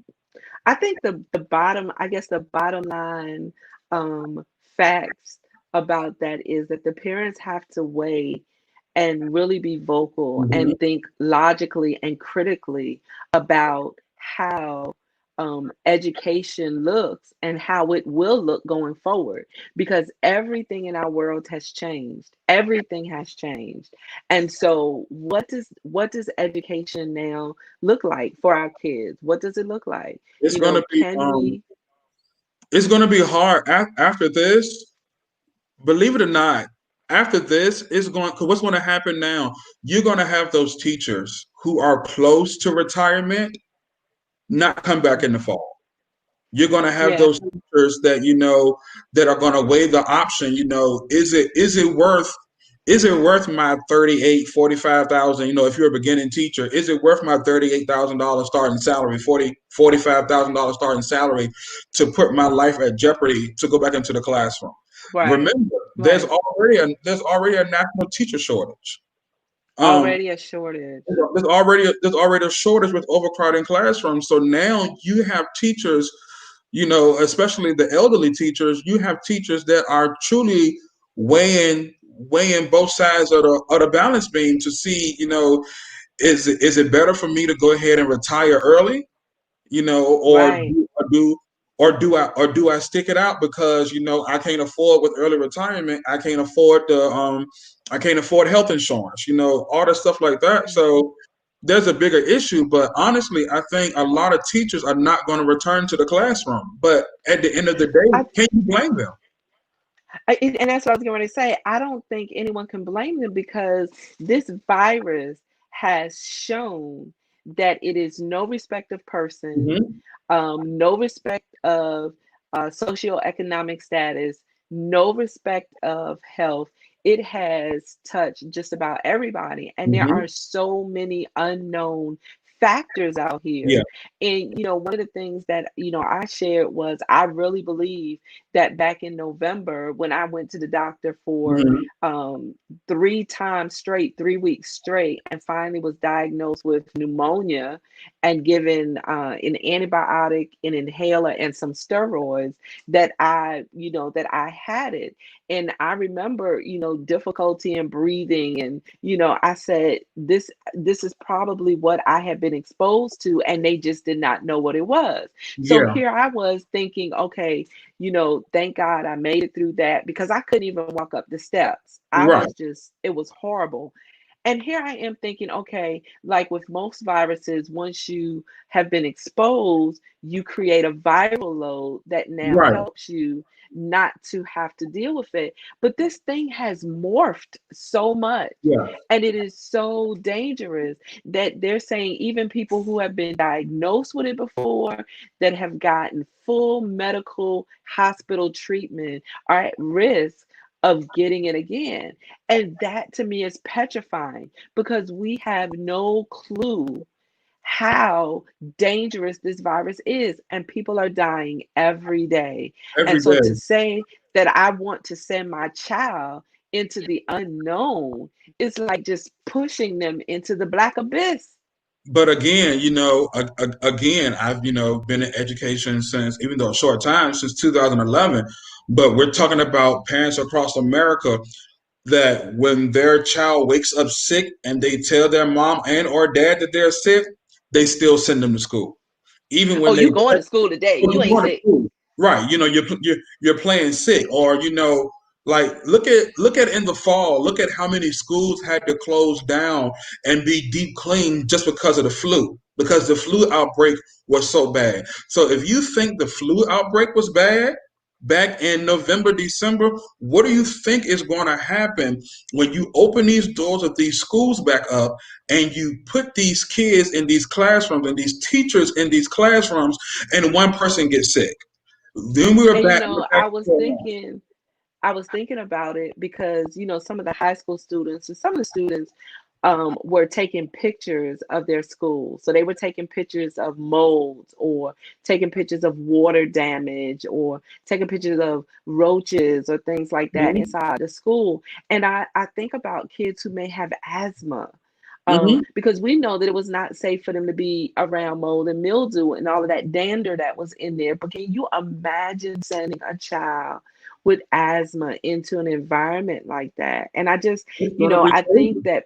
I think the bottom, I guess the bottom line facts about that is that the parents have to weigh and really be vocal Hmm. and think logically and critically about how education looks and how it will look going forward, because everything in our world has changed. Everything has changed. And so what does education now look like for our kids? What does it look like? It's gonna be Can we? it's gonna be hard after this. Believe it or not, after this is going. Cause what's going to happen now? You're going to have those teachers who are close to retirement not come back in the fall. You're going to have Yeah, those teachers that are going to weigh the option. Is it worth my 38, 45,000? If you're a beginning teacher, is it worth my $38,000 starting salary, 45,000 starting salary to put my life at jeopardy to go back into the classroom? right, Remember, there's right. already a national teacher shortage. Um, Already a shortage. there's already a shortage with overcrowding classrooms. So now you have teachers, especially the elderly teachers. You have teachers that are truly weighing both sides of the balance beam to see, is it better for me to go ahead and retire early, or Right. do I stick it out because I can't afford with early retirement. I can't afford health insurance, all the stuff like that. Mhm. So there's a bigger issue, but honestly, I think a lot of teachers are not going to return to the classroom. But at the end of the day, I, can you blame them? and that's what I was going to say. I don't think anyone can blame them because this virus has shown that it is no respect of person, Hmm. no respect of socioeconomic status, no respect of health. It has touched just about everybody, and there Hmm. are so many unknown factors out Yeah. here. And one of the things that I shared was I really believe that back in November when I went to the doctor for Hmm. um, 3 times straight, 3 weeks straight, and finally was diagnosed with pneumonia and given an antibiotic, an inhaler, and some steroids, that I had it. And I remember, difficulty in breathing, and I said, this is probably what I had been exposed to, and they just did not know what it was. So Yeah. here I was thinking, okay, thank God I made it through that, because I couldn't even walk up the steps. Right. It was horrible. And here I am thinking, okay, like with most viruses, once you have been exposed, you create a viral load that now Right. helps you not to have to deal with it. But this thing has morphed so much, Yeah. and it is so dangerous that they're saying even people who have been diagnosed with it before, that have gotten full medical hospital treatment, are at risk of getting it again. And that to me is petrifying, because we have no clue how dangerous this virus is, and people are dying every day. And Every so day. to say that I want to send my child into the unknown is like just pushing them into the black abyss. But again, again, I've been in education since, even though a short time, since 2011. But we're talking about parents across America that when their child wakes up sick and they tell their mom and or dad that they're sick, they still send them to school, even Oh, when you they going to school today? well, You you're ain't going to sick. school, right? You're playing sick, or like look at in the fall. Look at how many schools had to close down and be deep cleaned just because of the flu, because the flu outbreak was so bad. So if you think the flu outbreak was bad, back in November, December. What do you think is going to happen when you open these doors of these schools back up and you put these kids in these classrooms and these teachers in these classrooms and one person gets sick? Then we're And back. We're back to square one. I was thinking about it because, some of the high school students and some of the students were taking pictures of their school. So they were taking pictures of molds or taking pictures of water damage or taking pictures of roaches or things like that Mhm. inside the school. And I think about kids who may have asthma. Mhm. Because we know that it was not safe for them to be around mold and mildew and all of that dander that was in there. But can you imagine sending a child with asthma into an environment like that? And I just, It's going to be I think crazy. that,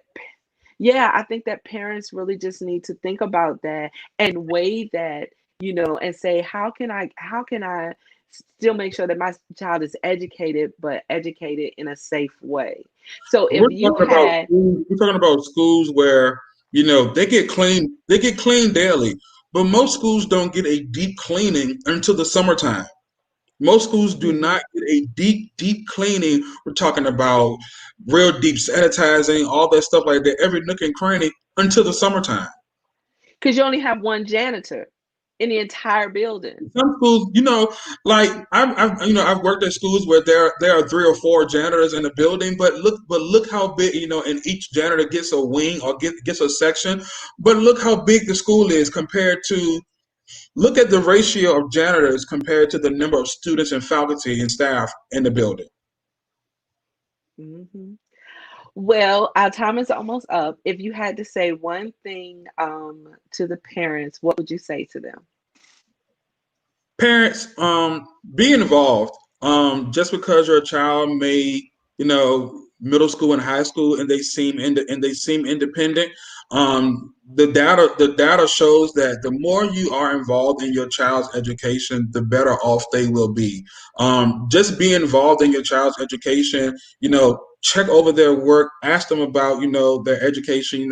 yeah, I think that parents really just need to think about that and weigh that, and say, how can I still make sure that my child is educated, but educated in a safe way? So if We're you talking about had, schools, we're talking about schools where they get clean. They get cleaned daily, but most schools don't get a deep cleaning until the summertime. Most schools do mhm, not get a deep cleaning. We're talking about real deep sanitizing, all that stuff like that, every nook and cranny until the summertime. because you only have one janitor in the entire building. Some schools, like I've worked at schools where there are three or four janitors in the building, but look how big, and each janitor gets a wing or gets a section. But look how big the school is compared to look at the ratio of janitors compared to the number of students and faculty and staff in the building. Hmm. Well, our time is almost up. If you had to say one thing to the parents, what would you say to them? Parents, be involved. Just because your child may, middle school and high school, and they seem independent. The data shows that the more you are involved in your child's education, the better off they will be. Just be involved in your child's education. Check over their work. Ask them about their education.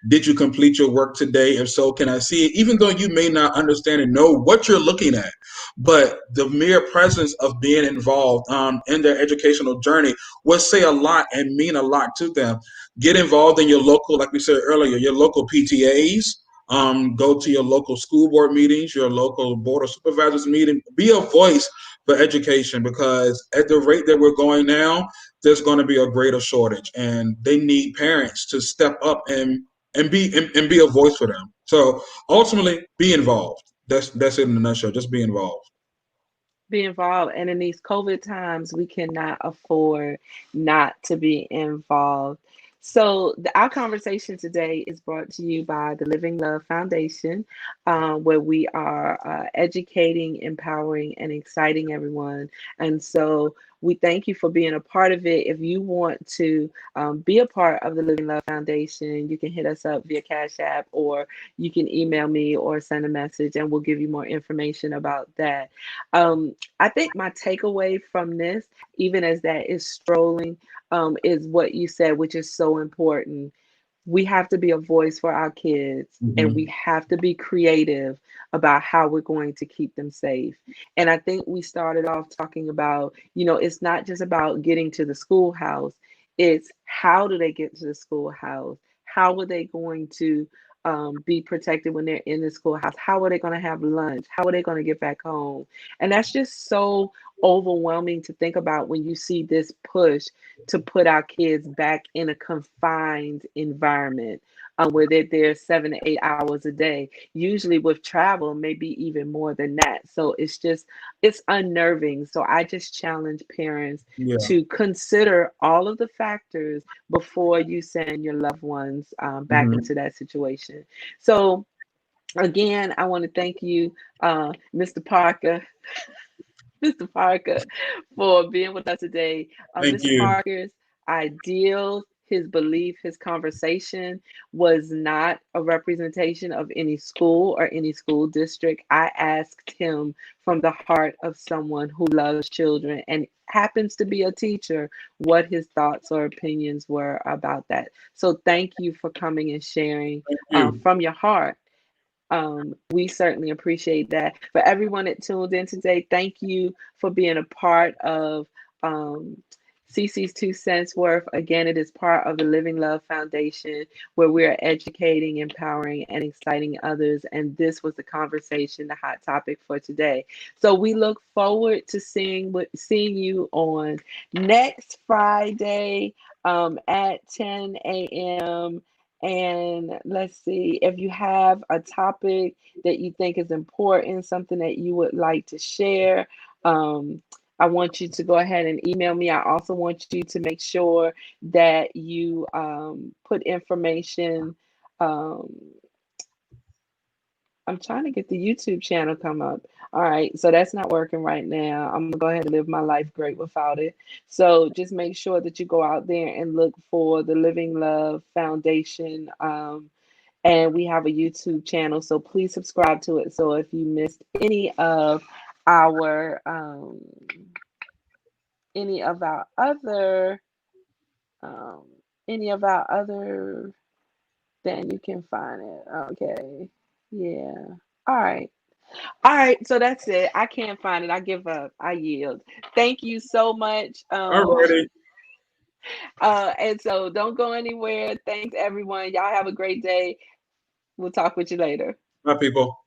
Did you complete your work today? If so, can I see it? Even though you may not understand and know what you're looking at, but the mere presence of being involved in their educational journey will say a lot and mean a lot to them. Get involved in your local, like we said earlier, your local PTAs. Go to your local school board meetings, your local board of supervisors meeting. Be a voice for education because at the rate that we're going now, there's going to be a greater shortage, and they need parents to step up and be a voice for them. So ultimately, be involved. That's it in a nutshell. Just be involved. Be involved. And in these COVID times, we cannot afford not to be involved. So, our conversation today is brought to you by the Living Love Foundation, where we are educating, empowering, and exciting everyone. And so, we thank you for being a part of it. If you want to be a part of the Living Love Foundation, you can hit us up via Cash App, or you can email me or send a message, and we'll give you more information about that. I think my takeaway from this, even as that is strolling, is what you said, which is so important. We have to be a voice for our kids, and we Hmm. have to be creative about how we're going to keep them safe. And I think we started off talking about, it's not just about getting to the schoolhouse, it's how do they get to the schoolhouse? How are they going to be protected when they're in the schoolhouse? How are they going to have lunch? How are they going to get back home? And that's just so overwhelming to think about when you see this push to put our kids back in a confined environment, where they're there 7 to 8 hours a day, usually with travel, maybe even more than that. So it's unnerving. So I just challenge parents Yeah. to consider all of the factors before you send your loved ones back Hmm. into that situation. So again, I want to thank you, Mr. Parker, Mr. Parker, for being with us today. Thank Mr. you. Parker's ideals, his belief, his conversation was not a representation of any school or any school district. I asked him from the heart of someone who loves children and happens to be a teacher what his thoughts or opinions were about that. So thank you for coming and sharing Thank you. from your heart. We certainly appreciate that. For everyone that tuned in today, thank you for being a part of um, CeCe's Two Cents Worth. Again, it is part of the Living Love Foundation, where we are educating, empowering, and exciting others. And this was the conversation, the hot topic for today. So we look forward to seeing you on next Friday at 10 a.m. And let's see, if you have a topic that you think is important, something that you would like to share, I want you to go ahead and email me. I also want you to make sure that you put information. Um, I'm trying to get the YouTube channel come up. All right, so that's not working right now. I'm gonna go ahead and live my life great without it. So just make sure that you go out there and look for the Living Love Foundation. And we have a YouTube channel, so please subscribe to it. So if you missed our any of our other um, any of our other, then you can find it. Okay, yeah. All right. All right, so that's it. I can't find it. I give up. I yield. Thank you so much. Alrighty. And so don't go anywhere. Thanks everyone. Y'all have a great day. We'll talk with you later. My people.